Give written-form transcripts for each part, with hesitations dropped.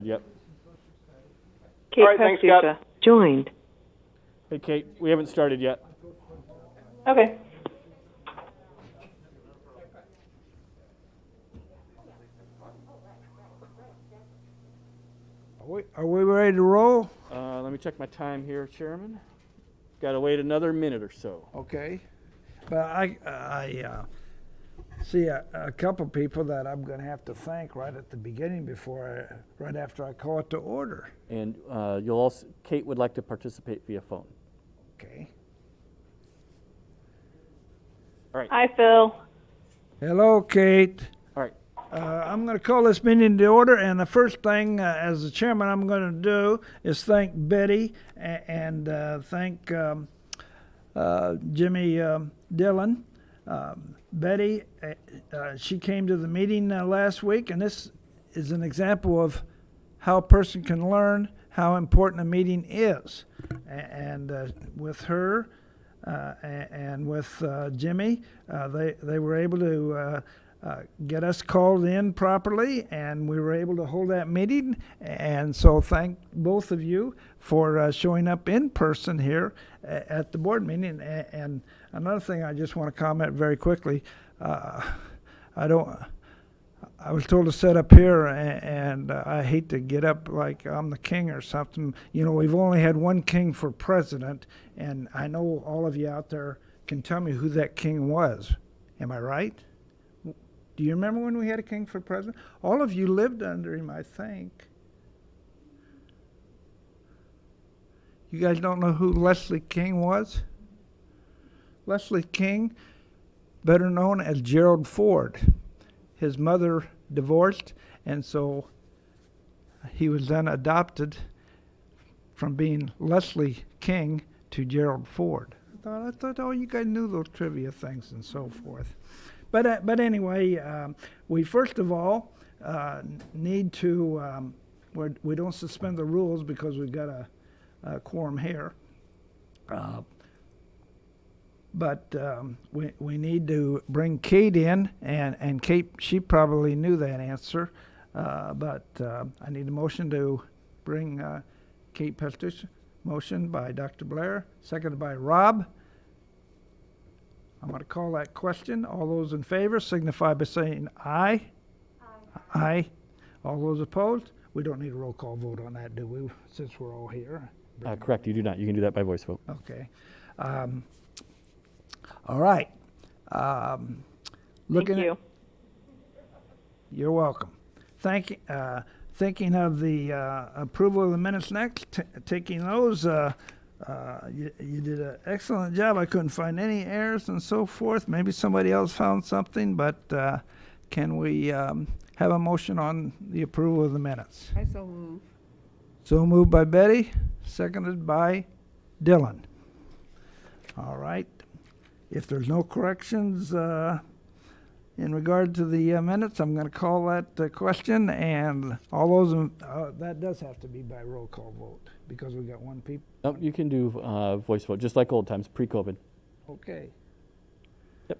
Yep. Kate All right, thanks, Scott. Pastucha joined. Hey, Kate, we haven't started yet. Okay. Are we ready to roll? Let me check my time here, Chairman. Got to wait another minute or so. Okay. But I see a couple people that I'm going to have to thank right at the beginning right after I call it to order. And you'll also, Kate would like to participate via phone. Okay. All right. Hi, Phil. Hello, Kate. All right. I'm going to call this meeting to order, and the first thing, as the chairman, I'm going to do is thank Betty and thank Jimmy Dillon. Betty, she came to the meeting last week, and this is an example of how a person can learn how important a meeting is. And with her and with Jimmy, they were able to get us called in properly, and we were able to hold that meeting. And so thank both of you for showing up in person here at the board meeting. And another thing I just want to comment very quickly, I was told to sit up here, and I hate to get up like I'm the king or something. You know, we've only had one king for president, and I know all of you out there can tell me who that king was. Am I right? Do you remember when we had a king for president? All of you lived under him, I think. You guys don't know who Leslie King was? Leslie King, better known as Gerald Ford. His mother divorced, and so he was then adopted from being Leslie King to Gerald Ford. I thought, oh, you guys knew those trivia things and so forth. But anyway, we first of all need to, we don't suspend the rules because we've got a quorum here. But we need to bring Kate in, and Kate, she probably knew that answer. But I need a motion to bring Kate Pastucha. Motion by Dr. Blair, seconded by Rob. I'm going to call that question. All those in favor signify by saying aye. Aye. Aye. All those opposed? We don't need a roll call vote on that, do we, since we're all here? Correct, you do not. You can do that by voice vote. Okay. All right. Thank you. You're welcome. Thinking of the approval of the minutes next, taking those, you did an excellent job. I couldn't find any errors and so forth. Maybe somebody else found something, but can we have a motion on the approval of the minutes? I so move. So moved by Betty, seconded by Dylan. All right. If there's no corrections in regard to the minutes, I'm going to call that question, and all those, that does have to be by roll call vote because we got one people. Nope, you can do voice vote, just like old times, pre-COVID. Okay. Yep.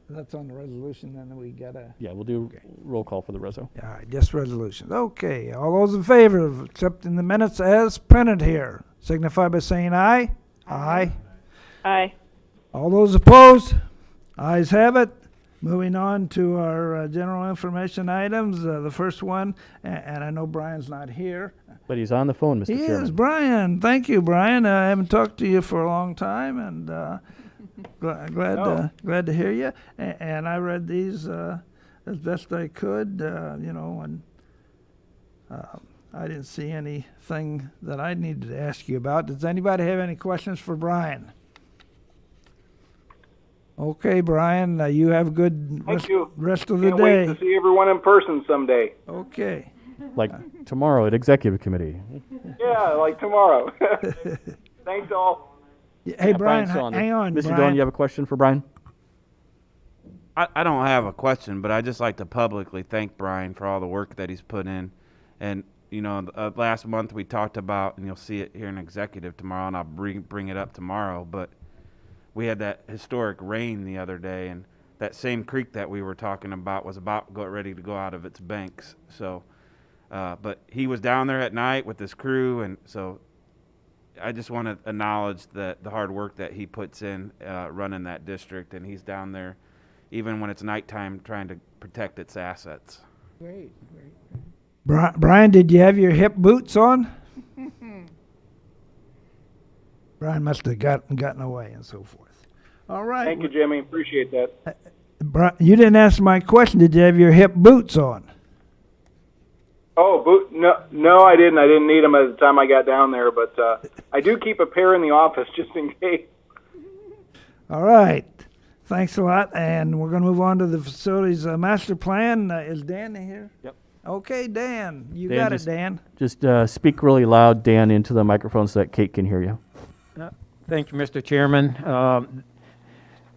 That's on the resolution, then we got to. Yeah, we'll do roll call for the reso. All right, just resolutions. Okay, all those in favor of accepting the minutes as printed here, signify by saying aye. Aye. Aye. All those opposed? Ayes have it. Moving on to our general information items. The first one, and I know Brian's not here. But he's on the phone, Mr. He Chairman. is Brian. Thank you, Brian. I haven't talked to you for a long time, and glad to hear you. And I read these as best I could, and I didn't see anything that I needed to ask you about. Does anybody have any questions for Brian? Okay, Brian, you have a good rest of the Can't day. wait to see everyone in person someday. Okay. Like tomorrow at Executive Committee. Yeah, like tomorrow. Thanks all. Hey, Brian, Brian's still on there. hang on, Mr. Brian. Dillon, you have a question for Brian? I don't have a question, but I just like to publicly thank Brian for all the work that he's put in. And, last month we talked about, and you'll see it here in Executive tomorrow, and I'll bring it up tomorrow, but we had that historic rain the other day, and that same creek that we were talking about was ready to go out of its banks. So But he was down there at night with his crew, and so I just want to acknowledge the hard work that he puts in running that district, and he's down there even when it's nighttime trying to protect its assets. Great, great. Brian, did you have your hip boots on? Brian must have gotten away and so forth. All right. Thank you, Jimmy. Appreciate that. Brian, you didn't answer my question. Did you have your hip boots on? Oh, no, I didn't. I didn't need them at the time I got down there, but I do keep a pair in the office just in case. All right. Thanks a lot. And we're going to move on to the facilities master plan. Is Dan here? Yep. Okay, Dan. You Dan, got just- it, Dan. Just speak really loud, Dan, into the microphone so that Kate can hear you. Thank you, Mr. Chairman.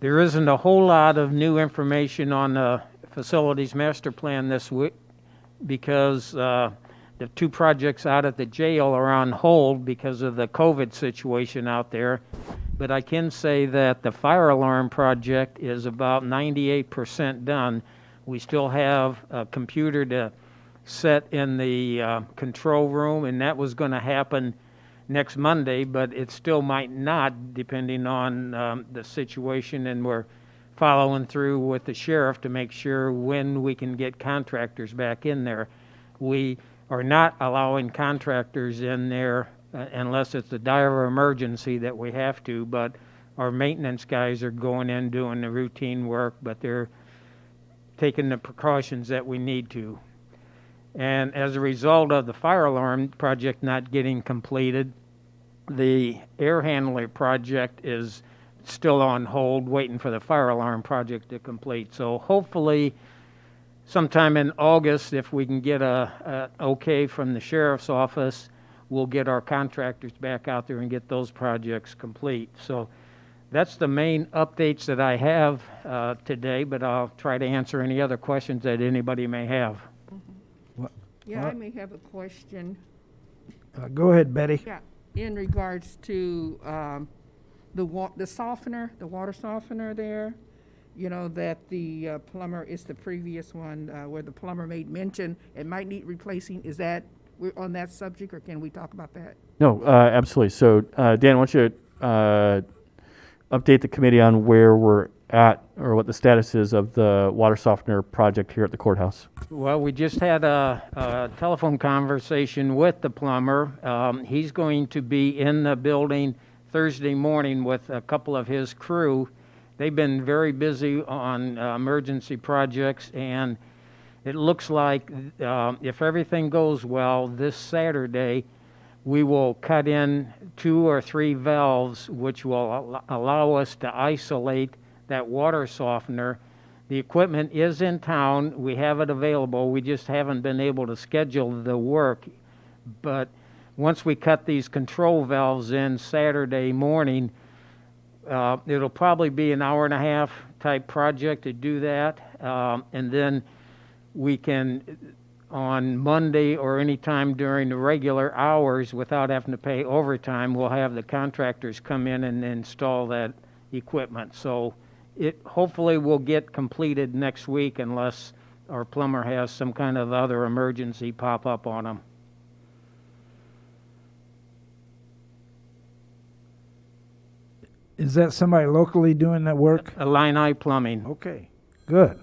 There isn't a whole lot of new information on the facilities master plan this week because the two projects out at the jail are on hold because of the COVID situation out there. But I can say that the fire alarm project is about 98% done. We still have a computer to set in the control room, and that was going to happen next Monday, but it still might not, depending on the situation, and we're following through with the sheriff to make sure when we can get contractors back in there. We are not allowing contractors in there unless it's a dire emergency that we have to, but our maintenance guys are going in doing the routine work, but they're taking the precautions that we need to. And as a result of the fire alarm project not getting completed, the air handler project is still on hold, waiting for the fire alarm project to complete. So hopefully sometime in August, if we can get a okay from the sheriff's office, we'll get our contractors back out there and get those projects complete. So that's the main updates that I have today, but I'll try to answer any other questions that anybody may have. Yeah, I may have a question. Go ahead, Betty. Yeah, in regards to the softener, the water softener there, you know, that the plumber is the previous one where the plumber made mention it might need replacing. Is that, we're on that subject, or can we talk about that? No, absolutely. So, Dan, why don't you update the committee on where we're at or what the status is of the water softener project here at the courthouse? Well, we just had a telephone conversation with the plumber. He's going to be in the building Thursday morning with a couple of his crew. They've been very busy on emergency projects, and it looks like if everything goes well, this Saturday we will cut in 2 or 3 valves, which will allow us to isolate that water softener. The equipment is in town. We have it available. We just haven't been able to schedule the work. But once we cut these control valves in Saturday morning, it'll probably be an hour-and-a-half type project to do that. And then we can, on Monday or any time during the regular hours, without having to pay overtime, we'll have the contractors come in and install that equipment. So it hopefully will get completed next week unless our plumber has some kind of other emergency pop up on him. Is that somebody locally doing that work? Illini Plumbing. Okay, good.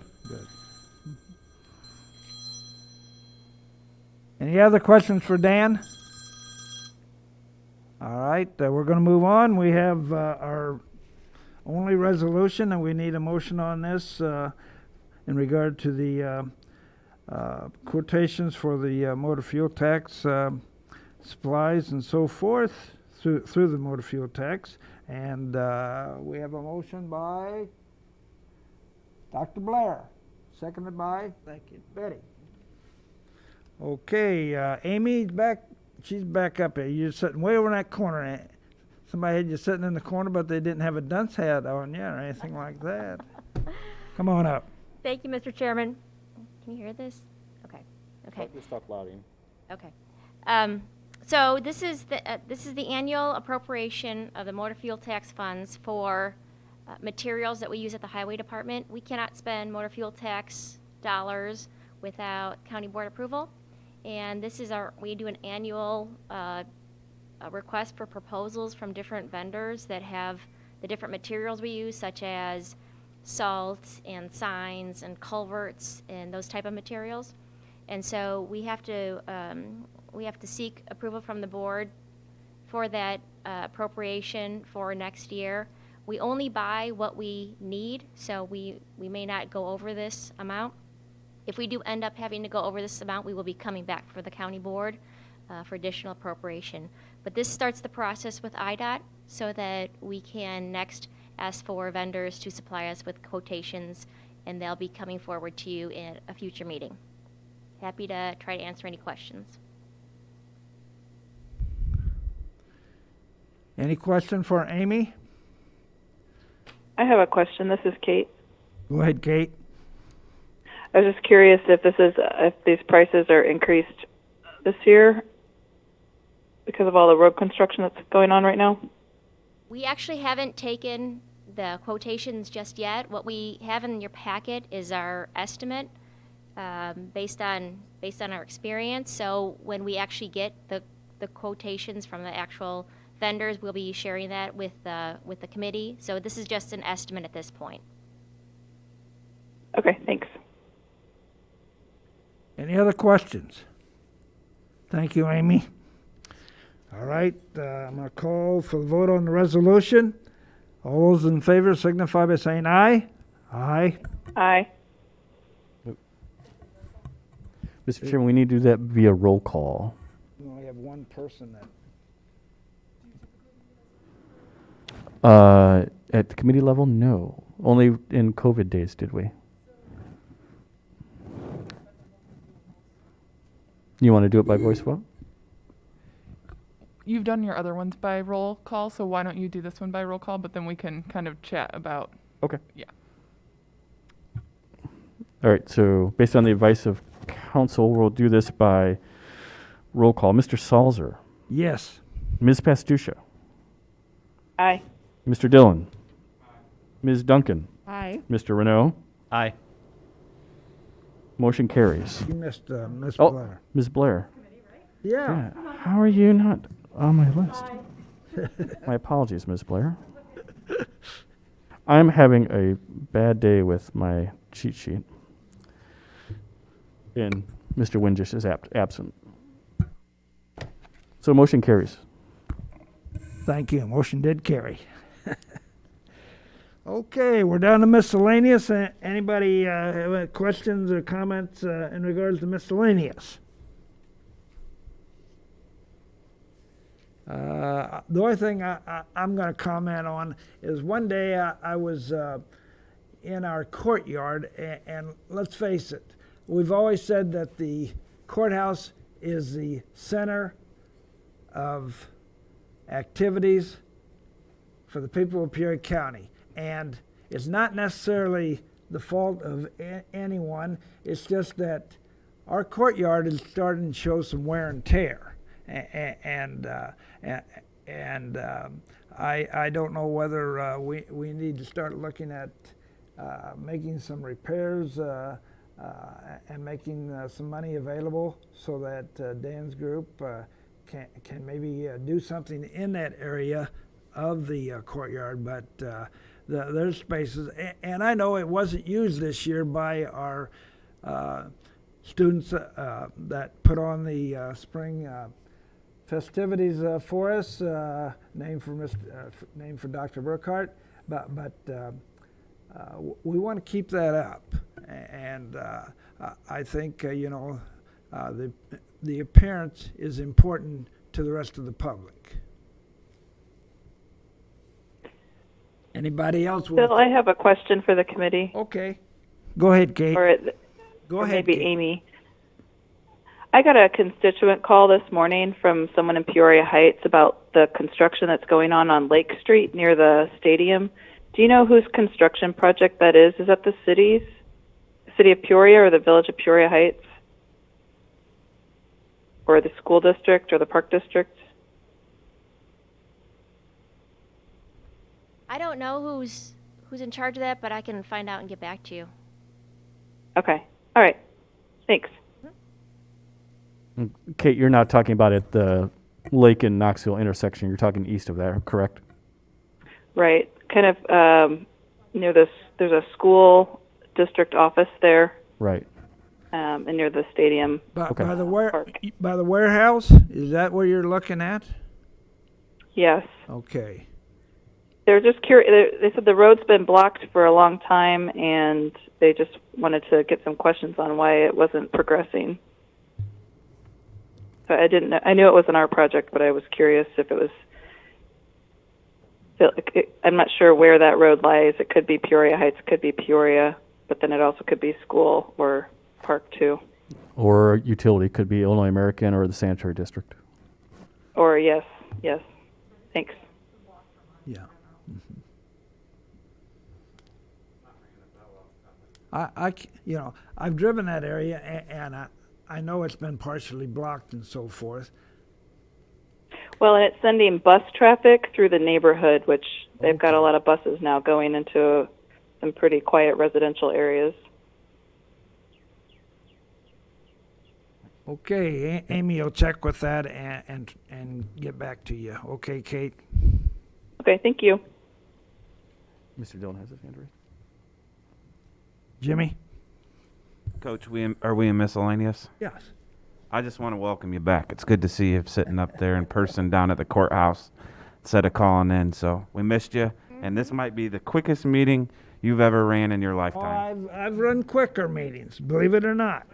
Any other questions for Dan? All right, we're going to move on. We have our only resolution, and we need a motion on this in regard to the quotations for the motor fuel tax supplies and so forth through the motor fuel tax. And we have a motion by Dr. Blair, seconded by Betty. Okay, Amy's back. She's back up here. You're sitting way over in that corner. Somebody had you sitting in the corner, but they didn't have a dunce hat on you or anything like that. Come on up. Thank you, Mr. Chairman. Can you hear this? Okay. Just talk loud. Okay. So this is the annual appropriation of the motor fuel tax funds for materials that we use at the highway department. We cannot spend motor fuel tax dollars without county board approval. and this is we do an annual request for proposals from different vendors that have the different materials we use, such as salt and signs and culverts and those type of materials. And so we have to seek approval from the board for that appropriation for next year. We only buy what we need, so we may not go over this amount. If we do end up having to go over this amount, we will be coming back for the county board for additional appropriation. But this starts the process with IDOT so that we can next ask for vendors to supply us with quotations, and they'll be coming forward to you in a future meeting. Happy to try to answer any questions. Any question for Amy? I have a question. This is Kate. Go ahead, Kate. I was just curious if these prices are increased this year because of all the road construction that's going on right now. We actually haven't taken the quotations just yet. What we have in your packet is our estimate based on our experience. So when we actually get the quotations from the actual vendors, we'll be sharing that with the committee. So this is just an estimate at this point. Okay, thanks. Any other questions? Thank you, Amy. All right, I'm going to call for the vote on the resolution. All those in favor signify by saying aye. Aye. Aye. Mr. Chairman, we need to do that via roll call. We only have one person that. At the committee level, no. Only in COVID days did we. You want to do it by voice vote? You've done your other ones by roll call, so why don't you do this one by roll call, but then we can kind of chat about. Okay. Yeah. All right, so based on the advice of council, we'll do this by roll call. Mr. Salzer, Yes. Ms. Pastusha, Aye. Mr. Dillon, Ms. Duncan, Aye. Mr. Renault. Aye. Motion carries. You missed Miss Oh, Blair. Ms. Blair. Yeah. Yeah. How are you not on my list? My apologies, Ms. Blair. I'm having a bad day with my cheat sheet. And Mr. Windish is absent. So motion carries. Thank you. Motion did carry. Okay, we're down to miscellaneous. Anybody have any questions or comments in regards to miscellaneous? The only thing I'm going to comment on is one day I was in our courtyard, and let's face it, we've always said that the courthouse is the center of activities for the people of Peoria County. And it's not necessarily the fault of anyone. It's just that our courtyard is starting to show some wear and tear. And I don't know whether we need to start looking at making some repairs and making some money available so that Dan's group can maybe do something in that area of the courtyard. But there's spaces, and I know it wasn't used this year by our students that put on the spring festivities for us, named for Dr. Burkhart, but we want to keep that up, and I think the appearance is important to the rest of the public. Anybody else? Bill, I have a question for the committee. Okay. Go ahead, Kate. Or Go ahead, maybe Kate. Amy. I got a constituent call this morning from someone in Peoria Heights about the construction that's going on Lake Street near the stadium. Do you know whose construction project that is? Is that the city of Peoria or the village of Peoria Heights? Or the school district or the park district? I don't know who's in charge of that, but I can find out and get back to you. Okay. All right. Thanks. Kate, you're not talking about at the Lake and Knoxville intersection. You're talking east of there, correct? Right. Kind of near this, there's a school district office there, Right. and near the stadium. Okay. By the warehouse? Is that where you're looking at? Yes. Okay. They're just curious. They said the road's been blocked for a long time, and they just wanted to get some questions on why it wasn't progressing. So I didn't know. I knew it wasn't our project, but I was curious if it was. I'm not sure where that road lies. It could be Peoria Heights, it could be Peoria, but then it also could be school or park too. Or utility, could be Illinois American or the sanitary district. Or yes. Thanks. Yeah. I've driven that area, and I know it's been partially blocked and so forth. Well, and it's sending bus traffic through the neighborhood, which they've got a lot of buses now going into some pretty quiet residential areas. Okay, Amy will check with that and get back to you. Okay, Kate? Okay, thank you. Mr. Dillon has his hand raised. Jimmy? Coach, are we in miscellaneous? Yes. I just want to welcome you back. It's good to see you sitting up there in person down at the courthouse instead of calling in. So we missed you, and this might be the quickest meeting you've ever ran in your lifetime. I've run quicker meetings, believe it or not.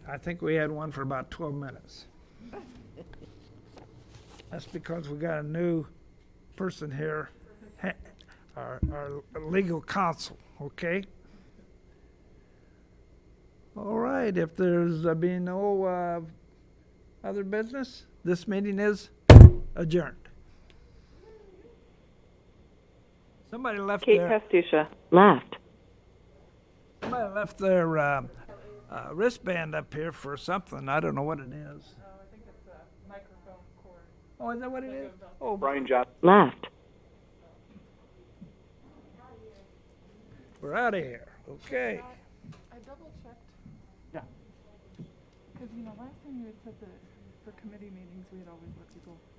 I think we had one for about 12 minutes. That's because we got a new person here, our legal counsel, okay? All right, if there's been no other business, this meeting is adjourned. Somebody left Kate their Pastusha. Left. somebody left their wristband up here for something. I don't know what it is. I think it's a microphone cord. Oh, is that what it is? Oh, Brian Johnson. Left. we're out of here. Okay. I double checked. Yeah. Because, last time you had said that for committee meetings, we had always let people call